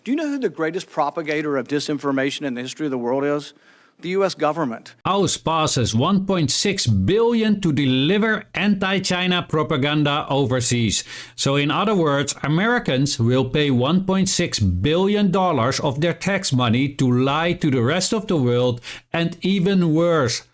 Do you know who the greatest propagator of disinformation in the history of the world is? The U.S. government. House passes $1.6 billion to deliver anti-China propaganda overseas. So in other words, Americans will pay $1.6 billion of their tax money to lie to the rest of the world, and even worse,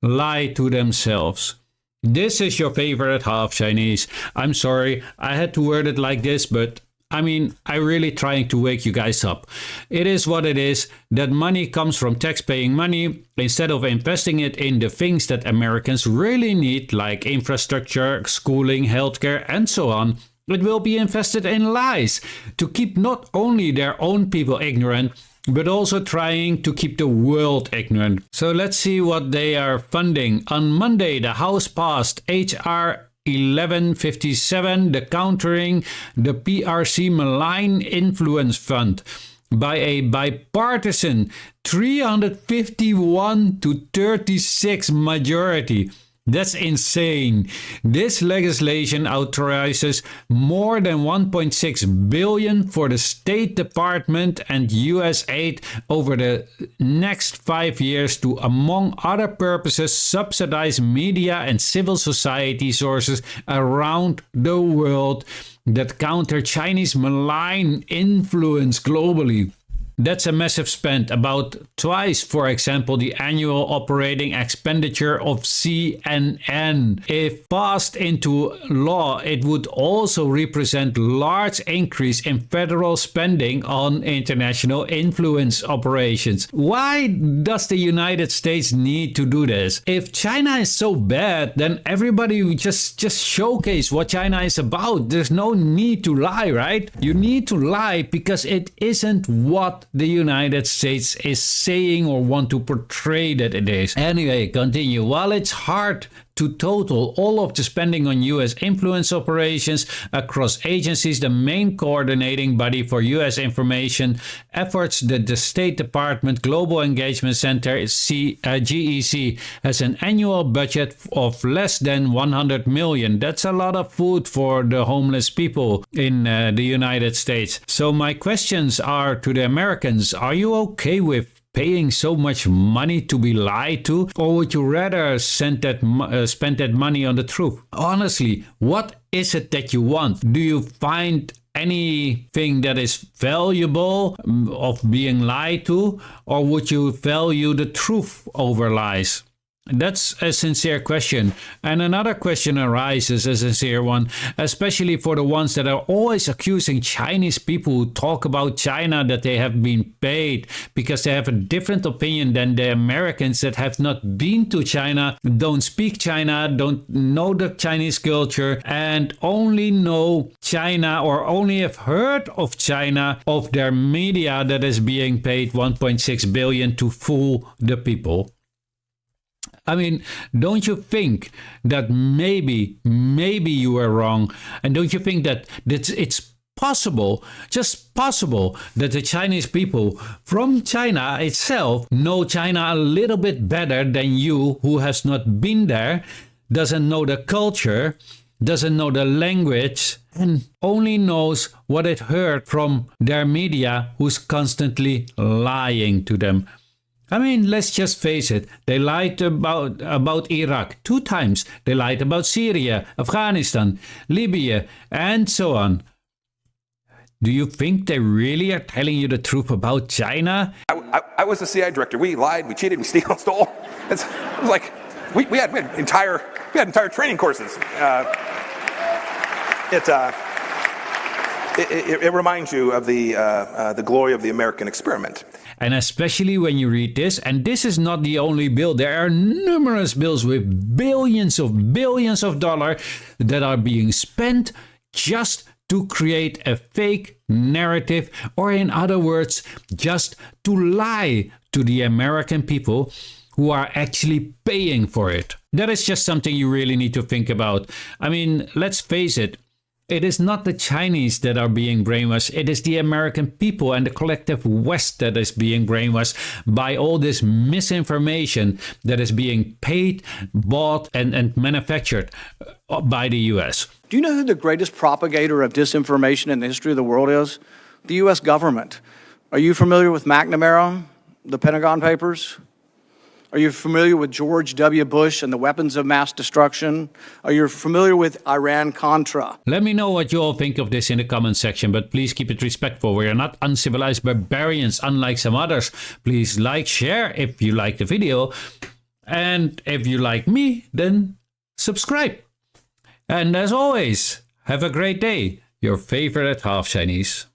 lie to themselves. This is your favorite half Chinese. I'm sorry, I had to word it like this, but I'm really trying to wake you guys up. It is what it is. That money comes from tax-paying money. Instead of investing it in the things that Americans really need, like infrastructure, schooling, healthcare, and so on, it will be invested in lies to keep not only their own people ignorant, but also trying to keep the world ignorant. So let's see what they are funding. On Monday, the House passed H.R. 1157, the Countering the PRC Malign Influence Fund, by a bipartisan 351 to 36 majority. That's insane. This legislation authorizes more than $1.6 billion for the State Department and U.S. aid over the next 5 years to, among other purposes, subsidize media and civil society sources around the world that counter Chinese malign influence globally. That's a massive spend, about twice, for example, the annual operating expenditure of CNN. If passed into law, it would also represent large increase in federal spending on international influence operations. Why does the United States need to do this? If China is so bad, then everybody would just showcase what China is about. There's no need to lie, right? You need to lie because it isn't what the United States is saying or want to portray that it is. Anyway, continue. While it's hard to total all of the spending on U.S. influence operations across agencies, the main coordinating body for U.S. information efforts, the State Department Global Engagement Center, GEC, has an annual budget of less than $100 million. That's a lot of food for the homeless people in the United States. So my questions are to the Americans: are you okay with paying so much money to be lied to, or would you rather spend that money on the truth? Honestly, what is it that you want? Do you find anything that is valuable of being lied to, or would you value the truth over lies? That's a sincere question. And another question arises, a sincere one, especially for the ones that are always accusing Chinese people who talk about China that they have been paid because they have a different opinion than the Americans that have not been to China, don't speak China, don't know the Chinese culture, and only know China or only have heard of China, of their media that is being paid $1.6 billion to fool the people. Don't you think that maybe you were wrong? And don't you think that it's possible, just possible, that the Chinese people from China itself know China a little bit better than you, who has not been there, doesn't know the culture, doesn't know the language, and only knows what it heard from their media, who's constantly lying to them? Let's just face it. They lied about Iraq 2 times. They lied about Syria, Afghanistan, Libya, and so on. Do you think they really are telling you the truth about China? I was the CIA director. We lied, we cheated, we stole. It was like we had entire training courses. It reminds you of the glory of the American experiment. And especially when you read this, and this is not the only bill, there are numerous bills with billions of dollars that are being spent just to create a fake narrative, or in other words, just to lie to the American people who are actually paying for it. That is just something you really need to think about. Let's face it. It is not the Chinese that are being brainwashed. It is the American people and the collective West that is being brainwashed by all this misinformation that is being paid, bought, and manufactured by the U.S. Do you know who the greatest propagator of disinformation in the history of the world is? The U.S. government. Are you familiar with McNamara, the Pentagon Papers? Are you familiar with George W. Bush and the weapons of mass destruction? Are you familiar with Iran-Contra? Let me know what you all think of this in the comment section, but please keep it respectful. We are not uncivilized barbarians unlike some others. Please like, share if you like the video. And if you like me, then subscribe. And as always, have a great day. Your favorite half Chinese.